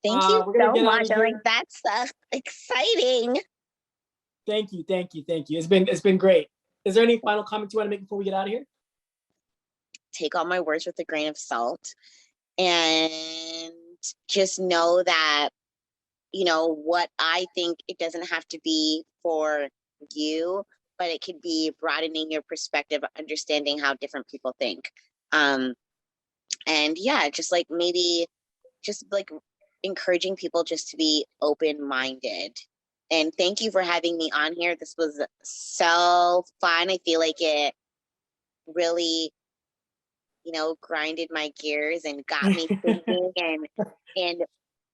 Thank you so much. Like, that's exciting.
Thank you. It's been great. Is there any final comments you want to make before we get out of here?
Take all my words with a grain of salt, and just know that, you know, what I think, it doesn't have to be for you, but it could be broadening your perspective, understanding how different people think. And yeah, just like encouraging people just to be open-minded. And thank you for having me on here. This was so fun. I feel like it really, you know, grinded my gears and got me thinking and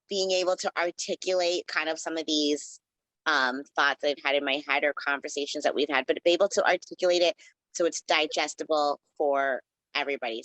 being able to articulate kind of some of these thoughts I've had in my head or conversations that we've had, but be able to articulate it so it's digestible for everybody.